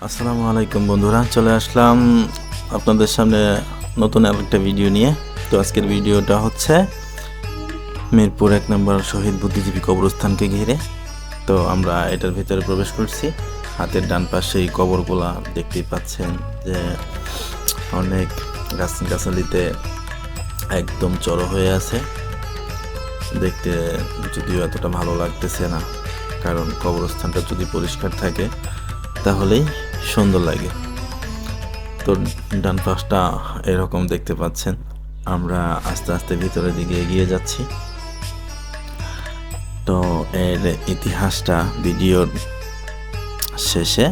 আসসালামু আলাইকুম বন্ধুরা, চলে আসলাম আপনাদের সামনে নতুন আরেকটা ভিডিও নিয়ে। তো আজকের ভিডিওটা হচ্ছে মিরপুর 1 নম্বর শহীদ বুদ্ধিজীবী কবরস্থানকে ঘিরে। তো আমরা এটার ভিতরে প্রবেশ করছি। হাতের ডান পাশে এই কবরগুলা দেখতেই পাচ্ছেন যে অনেক গাছগাছালিতে একদম জড়ো হয়ে আছে। দেখতে যদিও এতটা ভালো লাগতেছে না, কারণ কবরস্থানটা যদি পরিষ্কার থাকে তাহলেই সুন্দর লাগে। তো ডান পাশটা এরকম দেখতে পাচ্ছেন। আমরা আস্তে আস্তে ভিতরের দিকে এগিয়ে যাচ্ছি। তো এর ইতিহাসটা ভিডিওর শেষে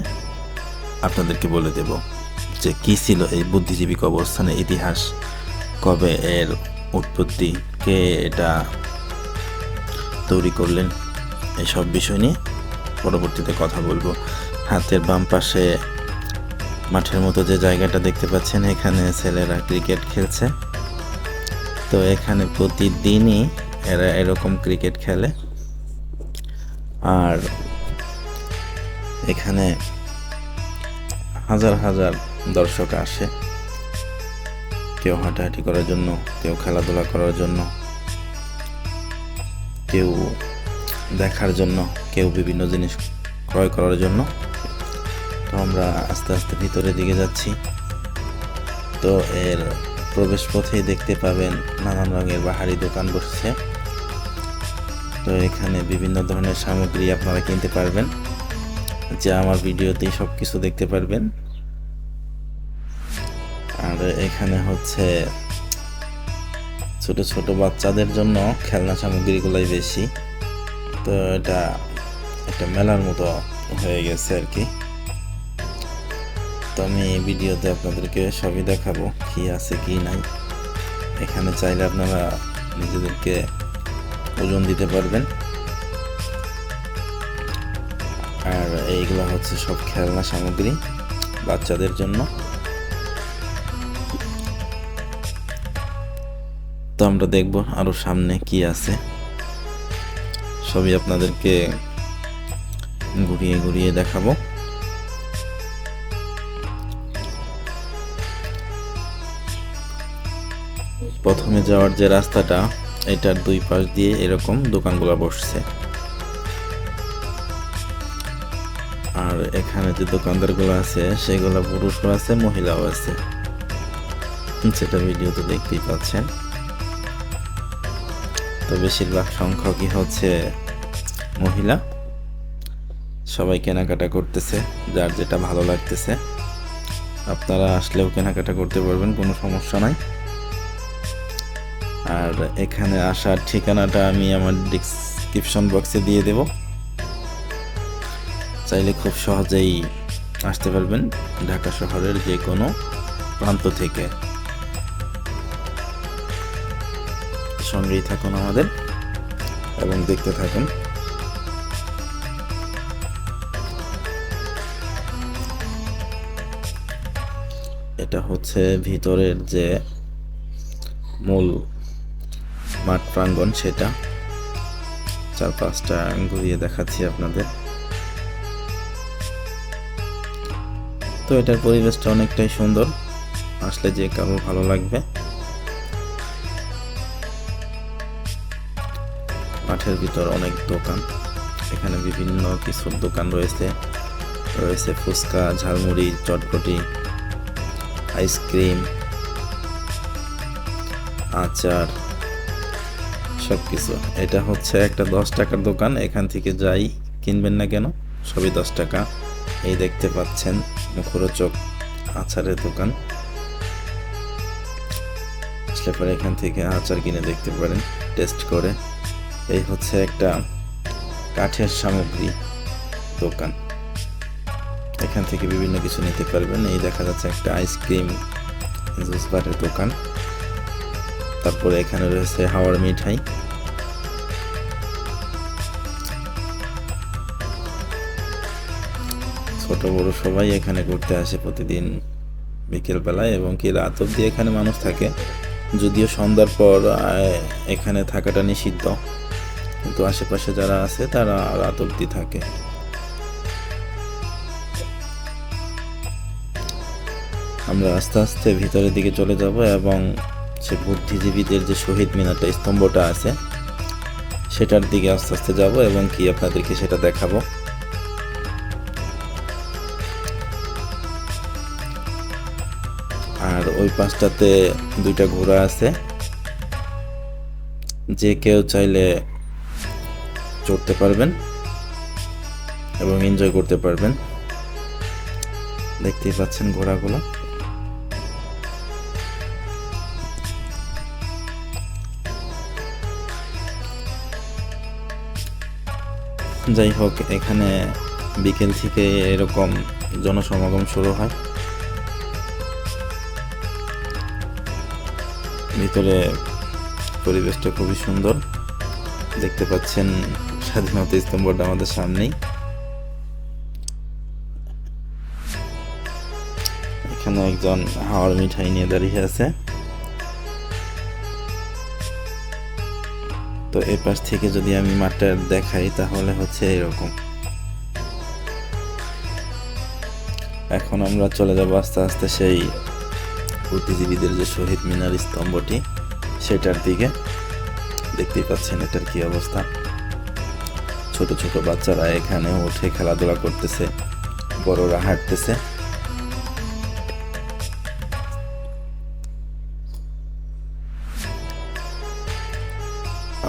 আপনাদেরকে বলে দেব যে কী ছিল এই বুদ্ধিজীবী কবরস্থানের ইতিহাস, কবে এর উৎপত্তি, কে এটা তৈরি করলেন, এসব বিষয় নিয়ে পরবর্তীতে কথা বলবো। হাতের বাম পাশে মাঠের মতো যে জায়গাটা দেখতে পাচ্ছেন, এখানে ছেলেরা ক্রিকেট খেলছে। তো এখানে প্রতিদিনই এরা এরকম ক্রিকেট খেলে, আর এখানে হাজার হাজার দর্শক আসে, কেউ হাঁটাহাঁটি করার জন্য, কেউ খেলাধুলা করার জন্য, কেউ দেখার জন্য, কেউ বিভিন্ন জিনিস ক্রয় করার জন্য। তো আমরা আস্তে আস্তে ভিতরের দিকে যাচ্ছি। তো এর প্রবেশ পথেই দেখতে পাবেন নানান রঙের বাহারি দোকান বসছে। তো এখানে বিভিন্ন ধরনের সামগ্রী আপনারা কিনতে পারবেন, যা আমার ভিডিওতেই সব কিছু দেখতে পারবেন। আর এখানে হচ্ছে ছোট ছোট বাচ্চাদের জন্য খেলনা সামগ্রীগুলাই বেশি। তো এটা একটা মেলার মতো হয়ে গেছে আর কি। তো আমি এই ভিডিওতে আপনাদেরকে সবই দেখাবো, কি আছে কি নাই। এখানে চাইলে আপনারা নিজেদেরকে ওজন দিতে পারবেন। আর এইগুলো হচ্ছে সব খেলনা সামগ্রী বাচ্চাদের জন্য। তো আমরা দেখবো আরো সামনে কি আছে, সবই আপনাদেরকে ঘুরিয়ে ঘুরিয়ে দেখাবো। প্রথমে যাওয়ার যে রাস্তাটা, এটার দুই পাশ দিয়ে এরকম দোকানগুলো বসছে। আর এখানে যে দোকানদারগুলো আছে সেগুলো পুরুষও আছে, মহিলাও আছে, সেটা ভিডিওতে দেখতেই পাচ্ছেন। তো বেশিরভাগ সংখ্যকই হচ্ছে মহিলা। সবাই কেনাকাটা করতেছে, যার যেটা ভালো লাগতেছে। আপনারা আসলেও কেনাকাটা করতে পারবেন, কোনো সমস্যা নাই। আর এখানে আসার ঠিকানাটা আমি আমার ডিসক্রিপশন বক্সে দিয়ে দেব, চাইলে খুব সহজেই আসতে পারবেন ঢাকা শহরের যে কোনো প্রান্ত থেকে। সঙ্গেই থাকুন আমাদের এবং দেখতে থাকুন। এটা হচ্ছে ভিতরের যে মূল মাঠ প্রাঙ্গণ, সেটা চারপাশটা ঘুরিয়ে দেখাচ্ছি আপনাদের। তো এটার পরিবেশটা অনেকটাই সুন্দর, আসলে যে কারো ভালো লাগবে। মাঠের ভিতর অনেক দোকান, এখানে বিভিন্ন কিছুর দোকান রয়েছে। রয়েছে ফুচকা, ঝালমুড়ি, চটপটি, আইসক্রিম, আচার, সব কিছু। এটা হচ্ছে একটা 10 টাকার দোকান, এখান থেকে যাই কিনবেন না কেন সবই 10 টাকা। এই দেখতে পাচ্ছেন মুখরোচক আচারের দোকান, আসলে পরে এখান থেকে আচার কিনে দেখতে পারেন টেস্ট করে। এই হচ্ছে একটা কাঠের সামগ্রী দোকান, এখান থেকে বিভিন্ন কিছু নিতে পারবেন। এই দেখা যাচ্ছে একটা আইসক্রিম জুস বারের দোকান। তারপরে এখানে রয়েছে হাওয়ার মিঠাই। ছোট বড় সবাই এখানে ঘুরতে আসে প্রতিদিন বিকেল বেলায়, এবং কি রাত অবধি এখানে মানুষ থাকে। যদিও সন্ধ্যার পর এখানে থাকাটা নিষিদ্ধ, কিন্তু আশেপাশে যারা আছে তারা রাত অবধি থাকে। আমরা আস্তে আস্তে ভিতরের দিকে চলে যাব এবং সে বুদ্ধিজীবীদের যে শহীদ মিনারটা স্তম্ভটা আছে সেটার দিকে আস্তে আস্তে যাব এবং কি আপনাদেরকে সেটা দেখাবো। আর ওই পাশটাতে দুইটা ঘোড়া আছে, যে কেউ চাইলে চড়তে পারবেন এবং এনজয় করতে পারবেন। দেখতেই পাচ্ছেন ঘোড়াগুলো। যাই হোক, এখানে বিকেল থেকে এরকম জনসমাগম শুরু হয়। ভিতরে পরিবেশটা খুবই সুন্দর, দেখতে পাচ্ছেন স্বাধীনতা স্তম্ভটা আমাদের সামনেই। এখানে একজন হাওয়ার মিঠাই নিয়ে দাঁড়িয়ে আছে। তো এই পাশ থেকে যদি আমি মাঠটা দেখাই তাহলে হচ্ছে এরকম। এখন আমরা চলে যাব আস্তে আস্তে সেই বুদ্ধিজীবীদের যে শহীদ মিনার স্তম্ভটি সেটার দিকে। দেখতেই পাচ্ছেন এটার কি অবস্থা। ছোট ছোট বাচ্চারা এখানে উঠে খেলাধুলা করতেছে, বড়রা হাঁটতেছে।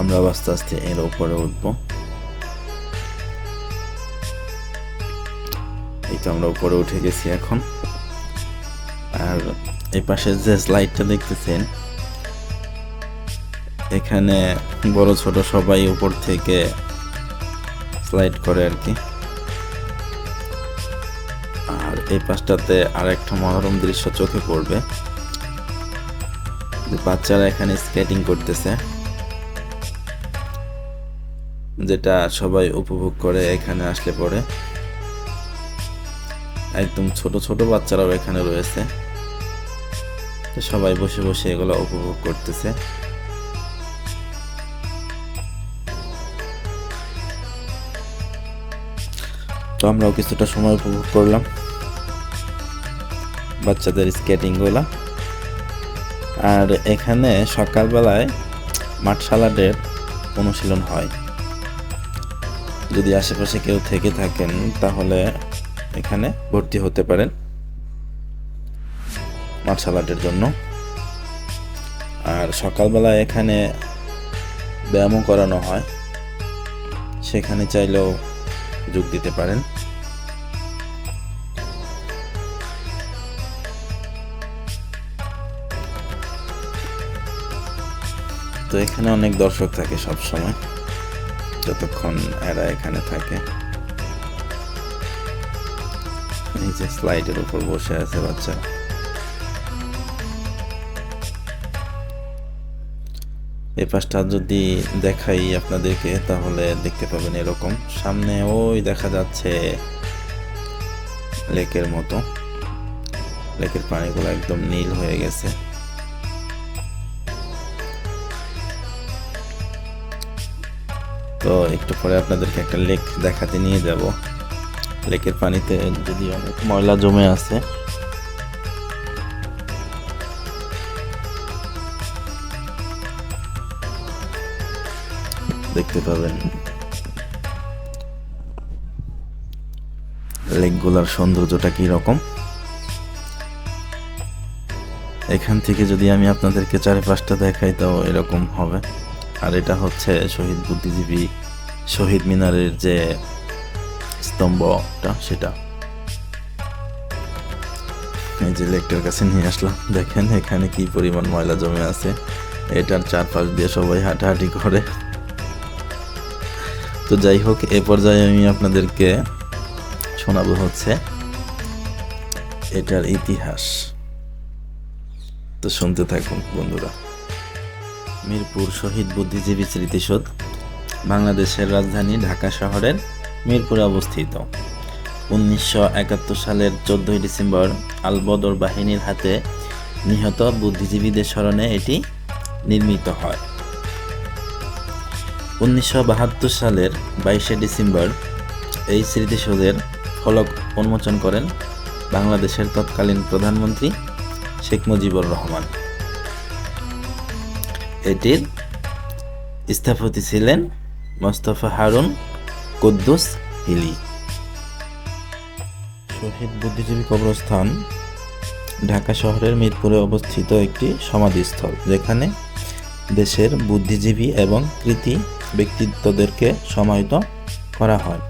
আমরা আস্তে আস্তে এর উপরে উঠবো। এই তো আমরা উপরে উঠে গেছি এখন। আর এই পাশে যে স্লাইডটা দেখতেছেন, এখানে বড় ছোট সবাই উপর থেকে স্লাইড করে আর কি। আর এই পাশটাতে আর একটা মনোরম দৃশ্য চোখে পড়বে, বাচ্চারা এখানে স্কেটিং করতেছে, যেটা সবাই উপভোগ করে এখানে আসলে পরে। একদম ছোট ছোট বাচ্চারাও এখানে রয়েছে, সবাই বসে বসে এগুলো উপভোগ করতেছে। তো আমরাও কিছুটা সময় উপভোগ করলাম বাচ্চাদের স্কেটিং গুলা। আর এখানে সকালবেলায় মাঠ সালাডের অনুশীলন হয়। যদি আশেপাশে কেউ থেকে থাকেন তাহলে এখানে ভর্তি হতে পারেন মার্শাল আর্টের জন্য। আর সকালবেলা এখানে ব্যায়ামও করানো হয়, সেখানে চাইলেও যোগ দিতে পারেন। তো এখানে অনেক দর্শক থাকে সব সময়, যতক্ষণ এরা এখানে থাকে। এই যে স্লাইডের উপর বসে আছে বাচ্চা। এই পাশটা যদি দেখাই আপনাদেরকে তাহলে দেখতে পাবেন এরকম। সামনে ওই দেখা যাচ্ছে লেকের মতো, লেকের পানিগুলো একদম নীল হয়ে গেছে। তো একটু পরে আপনাদেরকে একটা লেক দেখাতে নিয়ে যাব। লেকের পানিতে যদি অনেক ময়লা জমে আছে, দেখতে পাবেন লেকগুলার সৌন্দর্যটা কি রকম। এখান থেকে যদি আমি আপনাদেরকে চারিপাশটা দেখাই তাও এরকম হবে। আর এটা হচ্ছে শহীদ বুদ্ধিজীবী শহীদ মিনারের যে স্তম্ভটা সেটা। এই যে লেকটার কাছে নিয়ে আসলাম, দেখেন এখানে কি পরিমাণ ময়লা জমে আছে। এটার চারপাশ দিয়ে সবাই হাঁটাহাঁটি করে। তো যাই হোক, এ পর্যায়ে আমি আপনাদেরকে শোনাবো হচ্ছে এটার ইতিহাস। তো শুনতে থাকুন বন্ধুরা। মিরপুর শহীদ বুদ্ধিজীবী স্মৃতিসৌধ বাংলাদেশের রাজধানী ঢাকা শহরের মিরপুরে অবস্থিত। 1971 সালের 14 ডিসেম্বর আল-বদর বাহিনীর হাতে নিহত বুদ্ধিজীবীদের স্মরণে এটি নির্মিত হয়। 1972 সালের 22 ডিসেম্বর এই স্মৃতিসৌধের ফলক উন্মোচন করেন বাংলাদেশের তৎকালীন প্রধানমন্ত্রী শেখ মুজিবুর রহমান। এটির স্থপতি ছিলেন মোস্তফা হারুন কুদ্দুস হিলি। শহীদ বুদ্ধিজীবী কবরস্থান ঢাকা শহরের মিরপুরে অবস্থিত একটি সমাধিস্থল, যেখানে দেশের বুদ্ধিজীবী এবং কৃতি ব্যক্তিত্বদেরকে সমাহিত করা হয়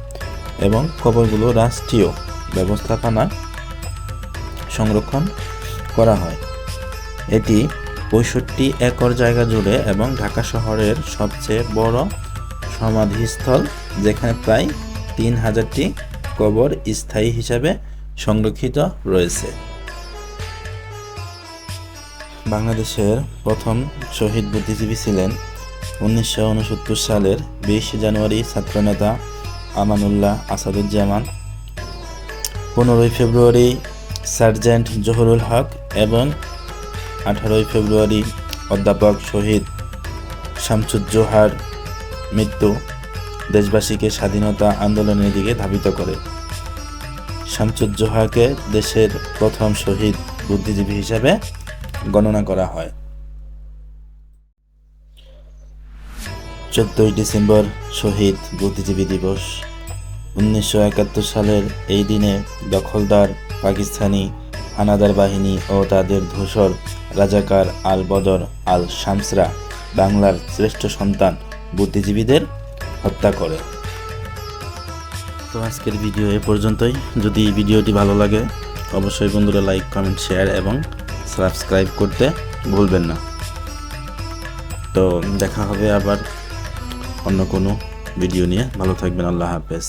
এবং কবরগুলো রাষ্ট্রীয় ব্যবস্থাপনায় সংরক্ষণ করা হয়। এটি ৬৫ একর জায়গা জুড়ে এবং ঢাকা শহরের সবচেয়ে বড় সমাধিস্থল, যেখানে প্রায় ৩,০০০টি কবর স্থায়ী হিসাবে সংরক্ষিত রয়েছে। বাংলাদেশের প্রথম শহীদ বুদ্ধিজীবী ছিলেন ১৯৬৯ সালের ২০ জানুয়ারি ছাত্রনেতা আমানুল্লাহ আসাদুজ্জামান, ১৫ ফেব্রুয়ারি সার্জেন্ট জহুরুল হক এবং ১৮ ফেব্রুয়ারি অধ্যাপক শহীদ শামসুজ্জোহার মৃত্যু দেশবাসীকে স্বাধীনতা আন্দোলনের দিকে ধাবিত করে। শামসুজ্জোহাকে দেশের প্রথম শহীদ বুদ্ধিজীবী হিসেবে গণনা করা হয়। ১৪ ডিসেম্বর শহীদ বুদ্ধিজীবী দিবস। ১৯৭১ সালের এই দিনে দখলদার পাকিস্তানি হানাদার বাহিনী ও তাদের ধূসর রাজাকার আল বদর আল শামসরা বাংলার শ্রেষ্ঠ সন্তান বুদ্ধিজীবীদের হত্যা করে। তো আজকের ভিডিও এ পর্যন্তই। যদি ভিডিওটি ভালো লাগে অবশ্যই বন্ধুরা লাইক, কমেন্ট, শেয়ার এবং সাবস্ক্রাইব করতে ভুলবেন না। তো দেখা হবে আবার অন্য কোনো ভিডিও নিয়ে। ভালো থাকবেন। আল্লাহ হাফেজ।